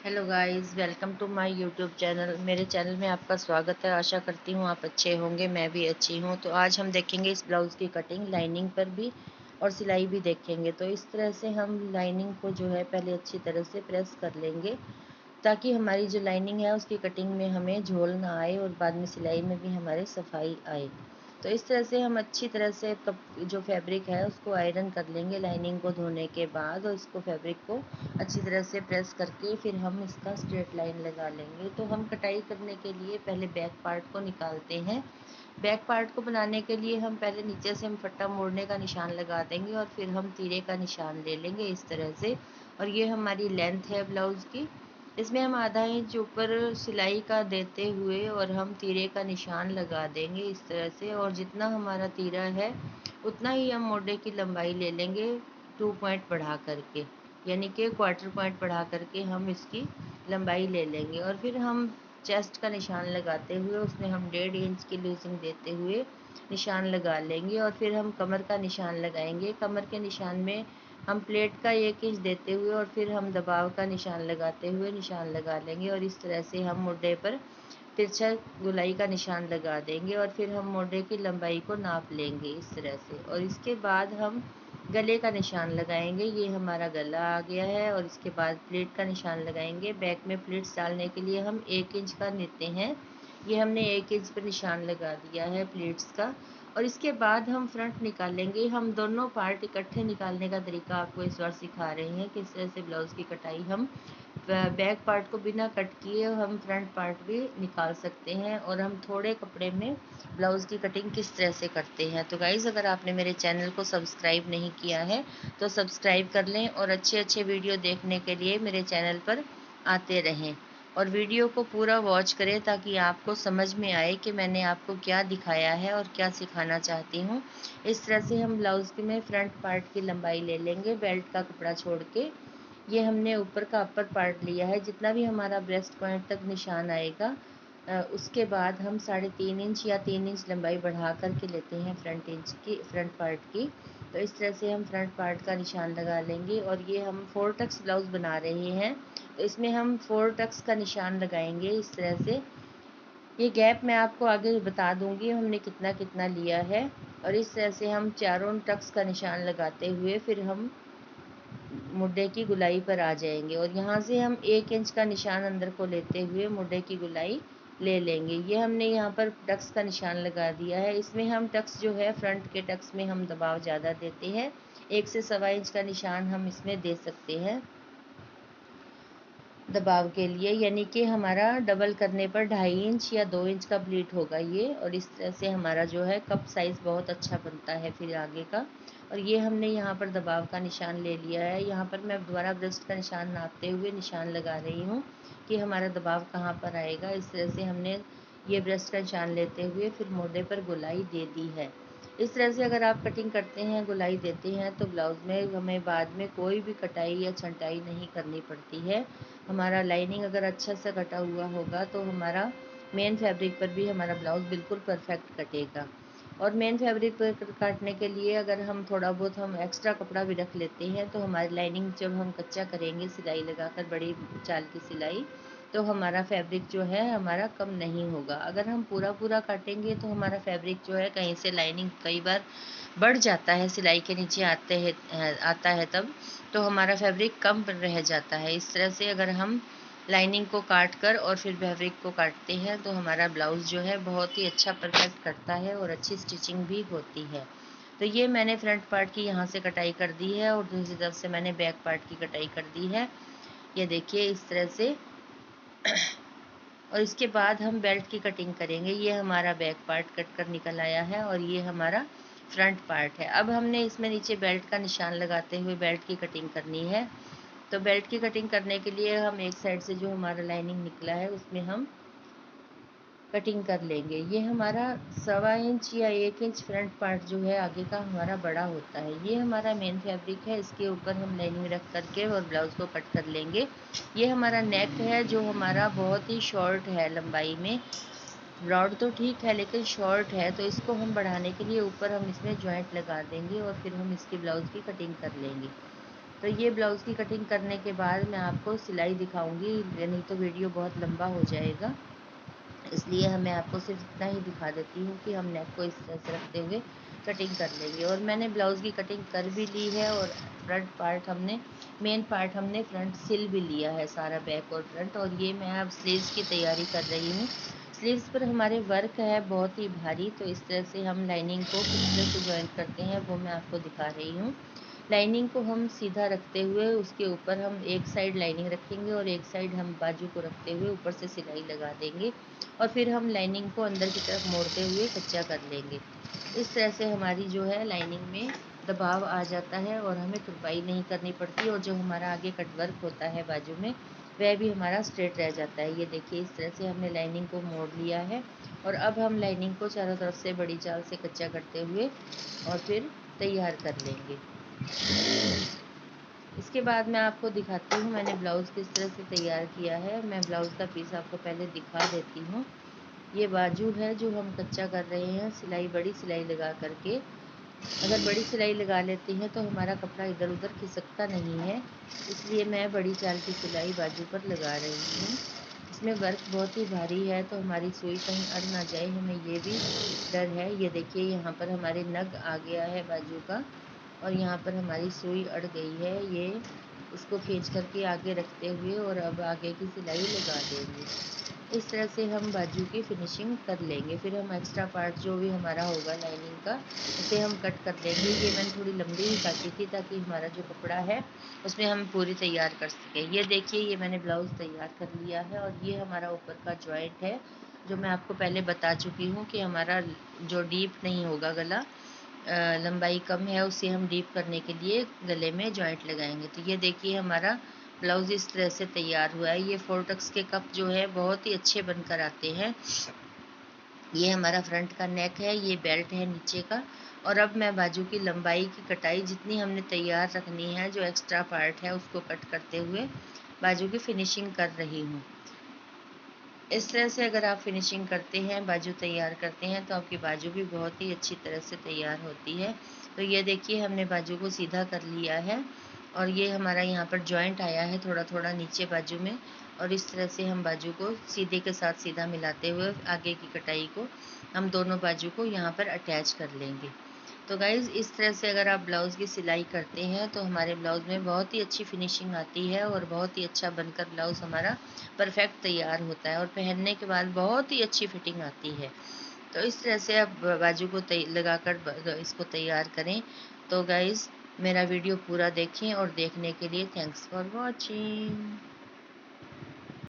Hello guys, welcome to my YouTube channel. मेरे channel में आपका स्वागत है। आशा करती हूँ आप अच्छे होंगे, मैं भी अच्छी हूँ। तो आज हम देखेंगे इस ब्लाउज़ की कटिंग, लाइनिंग पर भी और सिलाई भी देखेंगे। तो इस तरह से हम लाइनिंग को जो है पहले अच्छी तरह से प्रेस कर लेंगे, ताकि हमारी जो लाइनिंग है उसकी कटिंग में हमें झोल ना आए और बाद में सिलाई में भी हमारे सफाई आए। तो इस तरह से हम अच्छी तरह से जो फैब्रिक है उसको आयरन कर लेंगे लाइनिंग को धोने के बाद, और इसको फैब्रिक को अच्छी तरह से प्रेस करके फिर हम इसका स्ट्रेट लाइन लगा लेंगे। तो हम कटाई करने के लिए पहले बैक पार्ट को निकालते हैं। बैक पार्ट को बनाने के लिए हम पहले नीचे से हम फट्टा मोड़ने का निशान लगा देंगे और फिर हम तीरे का निशान ले लेंगे इस तरह से। और ये हमारी लेंथ है ब्लाउज़ की। इसमें हम आधा इंच ऊपर सिलाई का देते हुए और हम तीरे का निशान लगा देंगे इस तरह से। और जितना हमारा तीरा है उतना ही हम मोढे की लंबाई ले लेंगे 2 पॉइंट बढ़ा करके, यानी कि क्वार्टर पॉइंट बढ़ा करके हम इसकी लंबाई ले लेंगे। और फिर हम चेस्ट का निशान लगाते हुए उसमें हम 1.5 इंच की लूजिंग देते हुए निशान लगा लेंगे। और फिर हम कमर का निशान लगाएंगे। कमर के निशान में हम प्लेट का 1 इंच देते हुए और फिर हम दबाव का निशान लगाते हुए निशान लगा लेंगे। और इस तरह से हम मोढे पर तिरछा गोलाई का निशान लगा देंगे और फिर हम मोढे की लंबाई को नाप लेंगे इस तरह से। और इसके बाद हम गले का निशान लगाएंगे। ये हमारा गला आ गया है। और इसके बाद प्लेट का निशान लगाएंगे। बैक में प्लेट्स डालने के लिए हम 1 इंच का लेते हैं। ये हमने 1 इंच पर निशान लगा दिया है प्लेट्स का। और इसके बाद हम फ्रंट निकालेंगे। हम दोनों पार्ट इकट्ठे निकालने का तरीका आपको इस बार सिखा रहे हैं कि इस तरह से ब्लाउज़ की कटाई हम बैक पार्ट को बिना कट किए हम फ्रंट पार्ट भी निकाल सकते हैं। और हम थोड़े कपड़े में ब्लाउज़ की कटिंग किस तरह से करते हैं। तो गाइज़, अगर आपने मेरे चैनल को सब्सक्राइब नहीं किया है तो सब्सक्राइब कर लें और अच्छे अच्छे वीडियो देखने के लिए मेरे चैनल पर आते रहें। और वीडियो को पूरा वॉच करें ताकि आपको समझ में आए कि मैंने आपको क्या दिखाया है और क्या सिखाना चाहती हूँ। इस तरह से हम ब्लाउज़ की में फ्रंट पार्ट की लंबाई ले लेंगे बेल्ट का कपड़ा छोड़ के। ये हमने ऊपर का अपर पार्ट लिया है, जितना भी हमारा ब्रेस्ट पॉइंट तक निशान आएगा उसके बाद हम 3.5 इंच या 3 इंच लंबाई बढ़ा करके लेते हैं फ्रंट पार्ट की। तो इस तरह से हम फ्रंट पार्ट का निशान लगा लेंगे। और ये हम 4 टक्स ब्लाउज़ बना रहे हैं, तो इसमें हम 4 टक्स का निशान लगाएंगे इस तरह से। ये गैप मैं आपको आगे बता दूंगी हमने कितना कितना लिया है। और इस तरह से हम चारों टक्स का निशान लगाते हुए फिर हम मुड्डे की गुलाई पर आ जाएंगे। और यहाँ से हम 1 इंच का निशान अंदर को लेते हुए मुड्डे की गुलाई ले लेंगे। ये हमने यहाँ पर टक्स का निशान लगा दिया है। इसमें हम टक्स जो है फ्रंट के टक्स में हम दबाव ज़्यादा देते हैं। 1 से सवा इंच का निशान हम इसमें दे सकते हैं दबाव के लिए, यानी कि हमारा डबल करने पर 2.5 इंच या 2 इंच का ब्लीड होगा ये। और इस तरह से हमारा जो है कप साइज़ बहुत अच्छा बनता है फिर आगे का। और ये हमने यहाँ पर दबाव का निशान ले लिया है। यहाँ पर मैं दोबारा ब्रेस्ट का निशान नापते हुए निशान लगा रही हूँ कि हमारा दबाव कहाँ पर आएगा। इस तरह से हमने ये ब्रेस्ट का निशान लेते हुए फिर मोढे पर गोलाई दे दी है। इस तरह से अगर आप कटिंग करते हैं, गोलाई देते हैं, तो ब्लाउज़ में हमें बाद में कोई भी कटाई या छंटाई नहीं करनी पड़ती है। हमारा लाइनिंग अगर अच्छा सा कटा हुआ होगा तो हमारा मेन फैब्रिक पर भी हमारा ब्लाउज़ बिल्कुल परफेक्ट कटेगा। और मेन फैब्रिक पर काटने के लिए अगर हम थोड़ा बहुत हम एक्स्ट्रा कपड़ा भी रख लेते हैं तो हमारी लाइनिंग जब हम कच्चा करेंगे सिलाई लगाकर बड़ी चाल की सिलाई, तो हमारा फैब्रिक जो है हमारा कम नहीं होगा। अगर हम पूरा पूरा काटेंगे तो हमारा फैब्रिक जो है कहीं से लाइनिंग कई बार बढ़ जाता है, सिलाई के नीचे आता है तब तो हमारा फैब्रिक कम रह जाता है। इस तरह से अगर हम लाइनिंग को काट कर और फिर फैब्रिक को काटते हैं तो हमारा ब्लाउज़ जो है बहुत ही अच्छा परफेक्ट कटता है और अच्छी स्टिचिंग भी होती है। तो ये मैंने फ्रंट पार्ट की यहाँ से कटाई कर दी है और दूसरी तरफ से मैंने बैक पार्ट की कटाई कर दी है। ये देखिए इस तरह से। और इसके बाद हम बेल्ट की कटिंग करेंगे। ये हमारा बैक पार्ट कट कर निकल आया है और ये हमारा फ्रंट पार्ट है। अब हमने इसमें नीचे बेल्ट का निशान लगाते हुए बेल्ट की कटिंग करनी है। तो बेल्ट की कटिंग करने के लिए हम एक साइड से जो हमारा लाइनिंग निकला है उसमें हम कटिंग कर लेंगे। ये हमारा 1.25 या 1 इंच फ्रंट पार्ट जो है आगे का हमारा बड़ा होता है। ये हमारा मेन फैब्रिक है, इसके ऊपर हम लाइनिंग रख करके और ब्लाउज़ को कट कर लेंगे। ये हमारा नेक है जो हमारा बहुत ही शॉर्ट है लंबाई में। ब्रॉड तो ठीक है लेकिन शॉर्ट है, तो इसको हम बढ़ाने के लिए ऊपर हम इसमें जॉइंट लगा देंगे और फिर हम इसकी ब्लाउज़ की कटिंग कर लेंगे। तो ये ब्लाउज़ की कटिंग करने के बाद मैं आपको सिलाई दिखाऊंगी, नहीं तो वीडियो बहुत लंबा हो जाएगा। इसलिए मैं आपको सिर्फ इतना ही दिखा देती हूँ कि हम नेक को इस तरह से रखते हुए कटिंग कर लेंगे। और मैंने ब्लाउज़ की कटिंग कर भी ली है, और फ्रंट पार्ट हमने मेन पार्ट हमने फ्रंट सिल भी लिया है, सारा बैक और फ्रंट। और ये मैं अब स्लीव्स की तैयारी कर रही हूँ। स्लीव्स पर हमारे वर्क है बहुत ही भारी, तो इस तरह से हम लाइनिंग को किस तरह से जॉइंट करते हैं वो मैं आपको दिखा रही हूँ। लाइनिंग को हम सीधा रखते हुए उसके ऊपर हम एक साइड लाइनिंग रखेंगे और एक साइड हम बाजू को रखते हुए ऊपर से सिलाई लगा देंगे, और फिर हम लाइनिंग को अंदर की तरफ मोड़ते हुए कच्चा कर लेंगे। इस तरह से हमारी जो है लाइनिंग में दबाव आ जाता है और हमें तुरपाई नहीं करनी पड़ती, और जो हमारा आगे कटवर्क होता है बाजू में वह भी हमारा स्ट्रेट रह जाता है। ये देखिए, इस तरह से हमने लाइनिंग को मोड़ लिया है, और अब हम लाइनिंग को चारों तरफ से बड़ी चाल से कच्चा करते हुए और फिर तैयार कर लेंगे। इसके बाद मैं आपको दिखाती हूँ मैंने ब्लाउज़ किस तरह से तैयार किया है। मैं ब्लाउज़ का पीस आपको पहले दिखा देती हूँ। ये बाजू है जो हम कच्चा कर रहे हैं, सिलाई बड़ी सिलाई लगा करके। अगर बड़ी सिलाई लगा लेते हैं तो हमारा कपड़ा इधर उधर खिसकता नहीं है, इसलिए मैं बड़ी चाल की सिलाई बाजू पर लगा रही हूँ। इसमें वर्क बहुत ही भारी है, तो हमारी सुई कहीं अड़ ना जाए, हमें ये भी डर है। ये देखिए, यहाँ पर हमारे नग आ गया है बाजू का, और यहाँ पर हमारी सुई अड़ गई है। ये इसको खींच करके आगे रखते हुए और अब आगे की सिलाई लगा देंगे। इस तरह से हम बाजू की फिनिशिंग कर लेंगे। फिर हम एक्स्ट्रा पार्ट जो भी हमारा होगा लाइनिंग का, उसे हम कट कर देंगे। ये मैंने थोड़ी लंबी ही काटी थी ताकि हमारा जो कपड़ा है उसमें हम पूरी तैयार कर सकें। ये देखिए, ये मैंने ब्लाउज़ तैयार कर लिया है, और ये हमारा ऊपर का जॉइंट है जो मैं आपको पहले बता चुकी हूँ कि हमारा जो डीप नहीं होगा गला, लंबाई कम है, उसे हम डीप करने के लिए गले में जॉइंट लगाएंगे। तो ये देखिए, हमारा ब्लाउज़ इस तरह से तैयार हुआ है। ये फोर्टक्स के कप जो है बहुत ही अच्छे बनकर आते हैं। ये हमारा फ्रंट का नेक है, ये बेल्ट है नीचे का। और अब मैं बाजू की लंबाई की कटाई जितनी हमने तैयार रखनी है, जो एक्स्ट्रा पार्ट है उसको कट करते हुए बाजू की फिनिशिंग कर रही हूँ। इस तरह से अगर आप फिनिशिंग करते हैं, बाजू तैयार करते हैं, तो आपकी बाजू भी बहुत ही अच्छी तरह से तैयार होती है। तो ये देखिए, हमने बाजू को सीधा कर लिया है, और ये हमारा यहाँ पर जॉइंट आया है थोड़ा थोड़ा नीचे बाजू में, और इस तरह से हम बाजू को सीधे के साथ सीधा मिलाते हुए आगे की कटाई को हम दोनों बाजू को यहाँ पर अटैच कर लेंगे। तो गाइज़, इस तरह से अगर आप ब्लाउज़ की सिलाई करते हैं तो हमारे ब्लाउज़ में बहुत ही अच्छी फिनिशिंग आती है, और बहुत ही अच्छा बनकर ब्लाउज़ हमारा परफेक्ट तैयार होता है, और पहनने के बाद बहुत ही अच्छी फिटिंग आती है। तो इस तरह से आप बाजू को लगाकर इसको तैयार करें। तो गाइज़, मेरा वीडियो पूरा देखें, और देखने के लिए थैंक्स फॉर वॉचिंग।